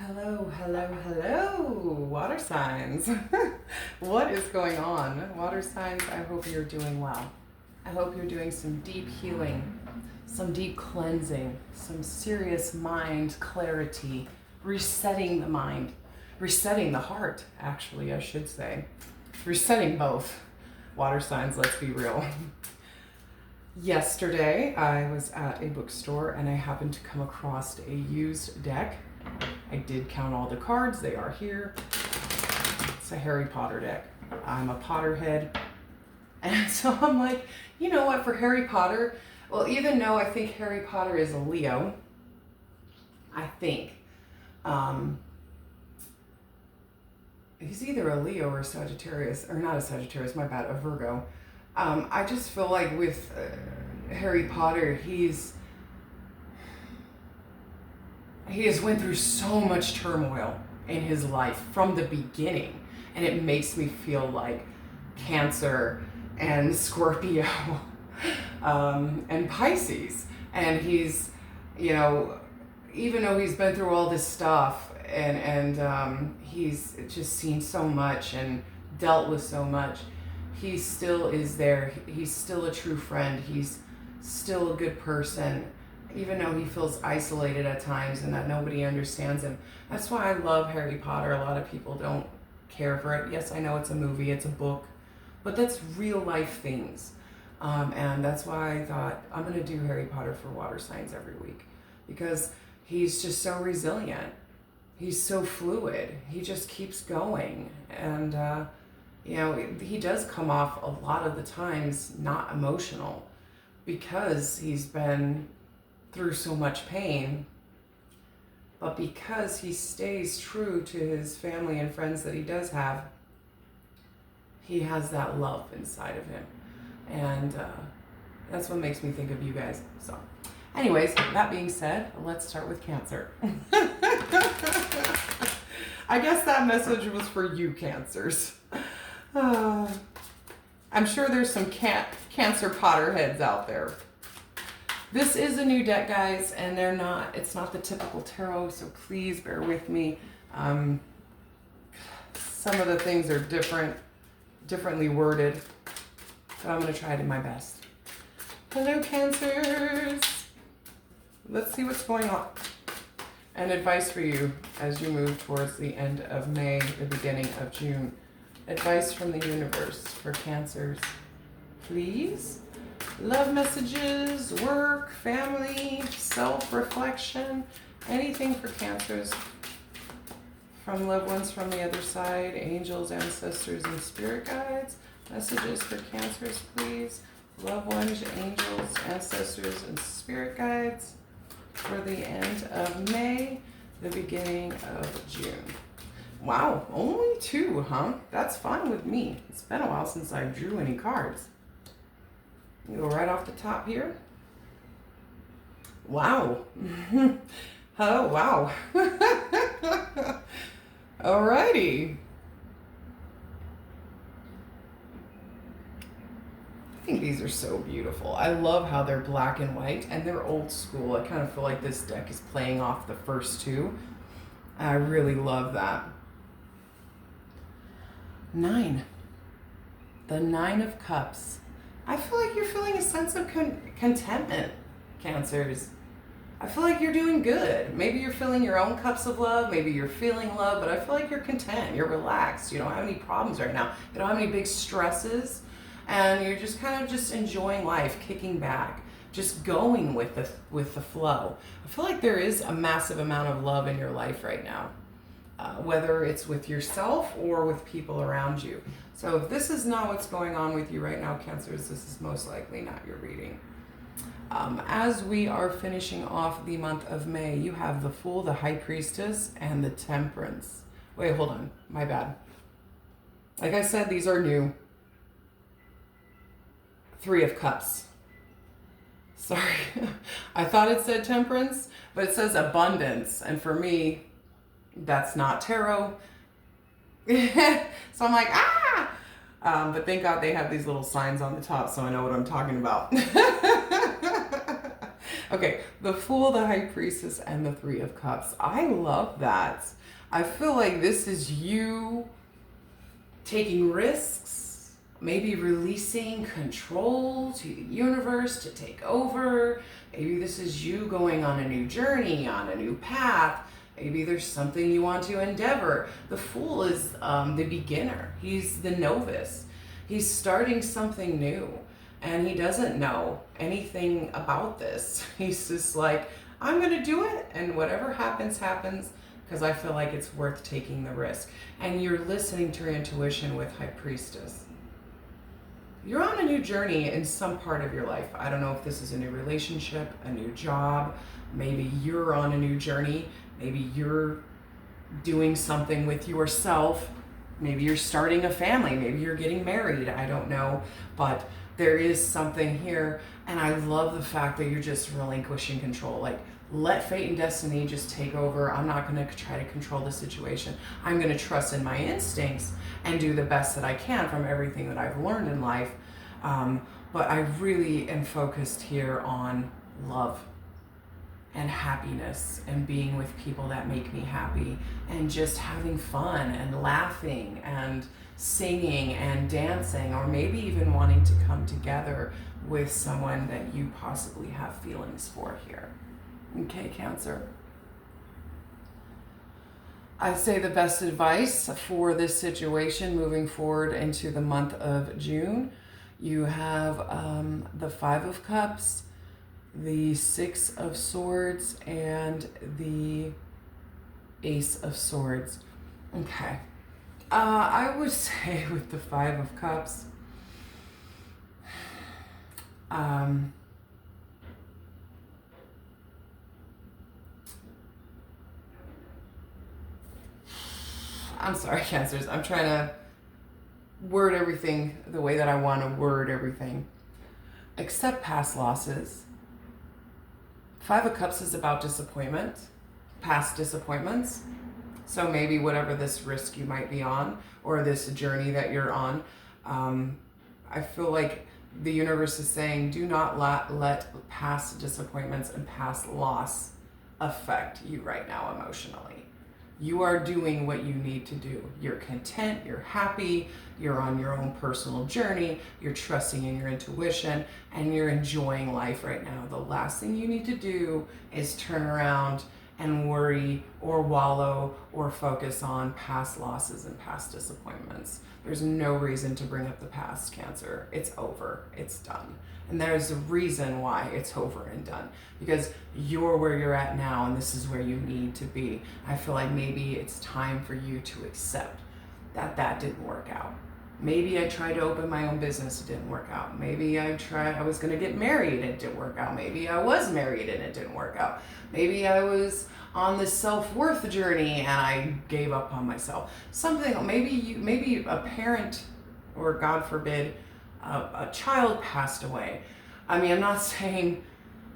Hello, hello, hello, water signs. What is going on? Water signs, I hope you're doing well. I hope you're doing some deep healing, some deep cleansing, some serious mind clarity, resetting the mind, resetting the heart, actually, I should say. Resetting both. Water signs, let's be real. Yesterday, I was at a bookstore and I happened to come across a used deck. I did count all the cards, they are here. It's a Harry Potter deck. I'm a Potterhead. And so I'm like, you know what, for Harry Potter, well, even though I think Harry Potter is a Leo, I think, he's either a Leo or a Sagittarius, or not a Sagittarius, my bad, a Virgo. I just feel like with Harry Potter, he has went through so much turmoil in his life from the beginning, and it makes me feel like Cancer and Scorpio and Pisces. And he's, you know, even though he's been through all this stuff and he's just seen so much and dealt with so much, he still is there. He's still a true friend. He's still a good person, even though he feels isolated at times and that nobody understands him. That's why I love Harry Potter. A lot of people don't care for it. Yes, I know it's a movie, it's a book, but that's real life things. And that's why I thought I'm going to do Harry Potter for water signs every week, because he's just so resilient. He's so fluid. He just keeps going. And, you know, he does come off a lot of the times not emotional because he's been through so much pain, but because he stays true to his family and friends that he does have, he has that love inside of him. And that's what makes me think of you guys. So anyways, that being said, let's start with Cancer. I guess that message was for you, Cancers. I'm sure there's some Cancer Potterheads out there. This is a new deck, guys, and it's not the typical tarot, so please bear with me. Some of the things are differently worded, but I'm going to try to do my best. Hello, Cancers. Let's see what's going on. And advice for you as you move towards the end of May, the beginning of June. Advice from the universe for Cancers, please. Love messages, work, family, self-reflection, anything for Cancers. From loved ones from the other side, angels, ancestors, and spirit guides. Messages for Cancers, please. Loved ones, angels, ancestors, and spirit guides for the end of May, the beginning of June. Wow, only 2, huh? That's fine with me. It's been a while since I drew any cards. You go right off the top here. Wow. Oh, wow. Alrighty. I think these are so beautiful. I love how they're black and white and they're old school. I kind of feel like this deck is playing off the first 2. I really love that. 9. The 9 of Cups. I feel like you're feeling a sense of contentment, Cancers. I feel like you're doing good. Maybe you're filling your own cups of love. Maybe you're feeling love, but I feel like you're content. You're relaxed. You don't have any problems right now. You don't have any big stresses. And you're just kind of just enjoying life, kicking back, just going with the flow. I feel like there is a massive amount of love in your life right now, whether it's with yourself or with people around you. So if this is not what's going on with you right now, Cancers, this is most likely not your reading. As we are finishing off the month of May, you have the Fool, the High Priestess, and the Temperance. Wait, hold on. My bad. Like I said, these are new. 3 of Cups. Sorry. I thought it said Temperance, but it says Abundance. And for me, that's not tarot. So I'm like, ah! But thank God they have these little signs on the top so I know what I'm talking about. Okay, the Fool, the High Priestess, and the Three of Cups. I love that. I feel like this is you taking risks, maybe releasing control to the universe to take over. Maybe this is you going on a new journey, on a new path. Maybe there's something you want to endeavor. The Fool is the beginner. He's the novice. He's starting something new and he doesn't know anything about this. He's just like, I'm going to do it and whatever happens, happens, because I feel like it's worth taking the risk. And you're listening to your intuition with High Priestess. You're on a new journey in some part of your life. I don't know if this is a new relationship, a new job. Maybe you're on a new journey. Maybe you're doing something with yourself. Maybe you're starting a family. Maybe you're getting married. I don't know. But there is something here. And I love the fact that you're just relinquishing control. Like, let fate and destiny just take over. I'm not going to try to control the situation. I'm going to trust in my instincts and do the best that I can from everything that I've learned in life. But I really am focused here on love and happiness and being with people that make me happy and just having fun and laughing and singing and dancing, or maybe even wanting to come together with someone that you possibly have feelings for here. Okay, Cancer. I'd say the best advice for this situation moving forward into the month of June, you have the Five of Cups, the Six of Swords, and the Ace of Swords. Okay. I would say with the Five of Cups, I'm sorry, Cancers. I'm trying to word everything the way that I want to word everything. Accept past losses. Five of Cups is about disappointment, past disappointments. So maybe whatever this risk you might be on or this journey that you're on, I feel like the universe is saying, do not let past disappointments and past loss affect you right now emotionally. You are doing what you need to do. You're content, you're happy, you're on your own personal journey, you're trusting in your intuition, and you're enjoying life right now. The last thing you need to do is turn around and worry or wallow or focus on past losses and past disappointments. There's no reason to bring up the past, Cancer. It's over. It's done. And there's a reason why it's over and done. Because you're where you're at now and this is where you need to be. I feel like maybe it's time for you to accept that that didn't work out. Maybe I tried to open my own business, it didn't work out. Maybe I was gonna get married and it didn't work out. Maybe I was married and it didn't work out. Maybe I was on this self-worth journey and I gave up on myself. Something, maybe a parent, or God forbid, a child passed away. I mean, I'm not saying,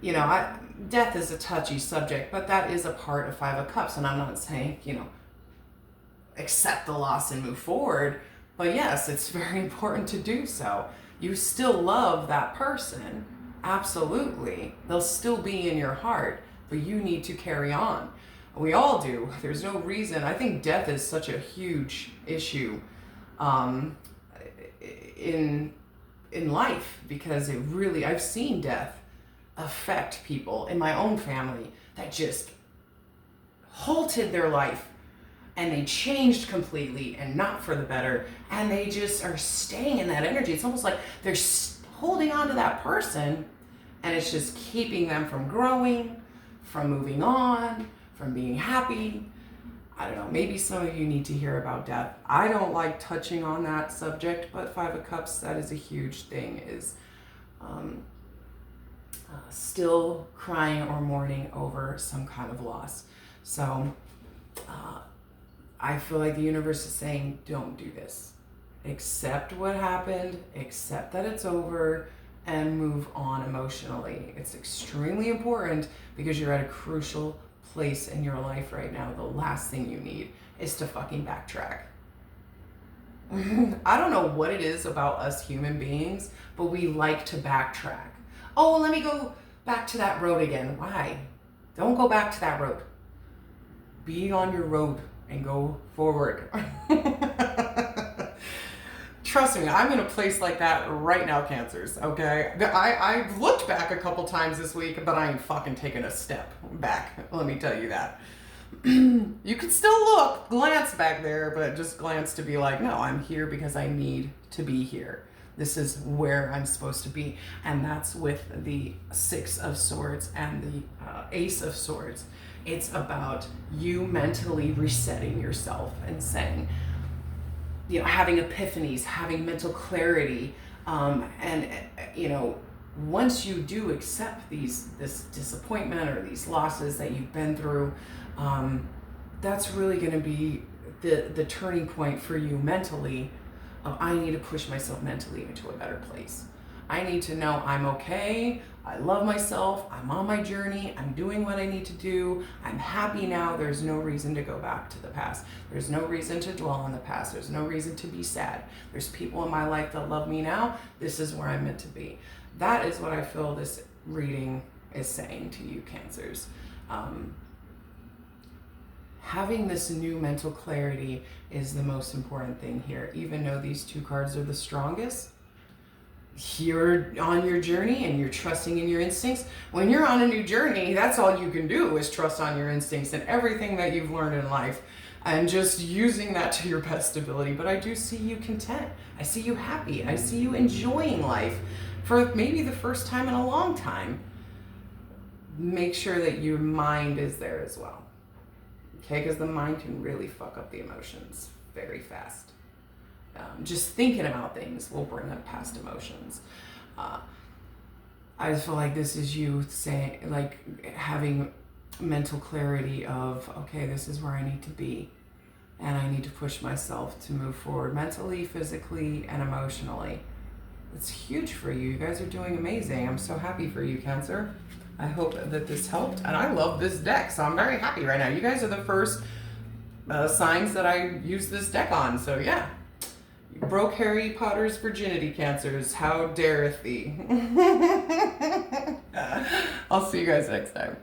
death is a touchy subject, but that is a part of Five of Cups. And I'm not saying, accept the loss and move forward. But yes, it's very important to do so. You still love that person. Absolutely. They'll still be in your heart, but you need to carry on. We all do. There's no reason. I think death is such a huge issue in life, because it really, I've seen death affect people in my own family that just halted their life and they changed completely and not for the better, and they just are staying in that energy. It's almost like they're holding on to that person and it's just keeping them from growing, from moving on, from being happy. I don't know, maybe some of you need to hear about death. I don't like touching on that subject, but Five of Cups, that is a huge thing, is still crying or mourning over some kind of loss. So I feel like the universe is saying, don't do this. Accept what happened, accept that it's over, and move on emotionally. It's extremely important because you're at a crucial place in your life right now. The last thing you need is to fucking backtrack. I don't know what it is about us human beings, but we like to backtrack. Oh, let me go back to that road again. Why? Don't go back to that road. Be on your road and go forward. Trust me, I'm in a place like that right now, Cancers, okay? I've looked back a couple times this week, but I ain't fucking taking a step back. Let me tell you that. You can still look, glance back there, but just glance to be like, no, I'm here because I need to be here. This is where I'm supposed to be. And that's with the Six of Swords and the Ace of Swords. It's about you mentally resetting yourself and saying, you know, having epiphanies, having mental clarity, and you know, once you do accept this disappointment or these losses that you've been through, that's really going to be the turning point for you mentally. I need to push myself mentally into a better place. I need to know I'm okay. I love myself. I'm on my journey. I'm doing what I need to do. I'm happy now. There's no reason to go back to the past. There's no reason to dwell on the past. There's no reason to be sad. There's people in my life that love me now. This is where I'm meant to be. That is what I feel this reading is saying to you, Cancers. Having this new mental clarity is the most important thing here. Even though these two cards are the strongest, you're on your journey and you're trusting in your instincts. When you're on a new journey, that's all you can do is trust on your instincts and everything that you've learned in life and just using that to your best ability. But I do see you content. I see you happy. I see you enjoying life for maybe the first time in a long time. Make sure that your mind is there as well. Okay, because the mind can really fuck up the emotions very fast. Just thinking about things will bring up past emotions. I just feel like this is you saying, like, having mental clarity of, okay, this is where I need to be. And I need to push myself to move forward mentally, physically, and emotionally. It's huge for you. You guys are doing amazing. I'm so happy for you, Cancer. I hope that this helped. And I love this deck, so I'm very happy right now. You guys are the first signs that I use this deck on. So yeah. You broke Harry Potter's virginity, Cancers. How dareth thee? I'll see you guys next time.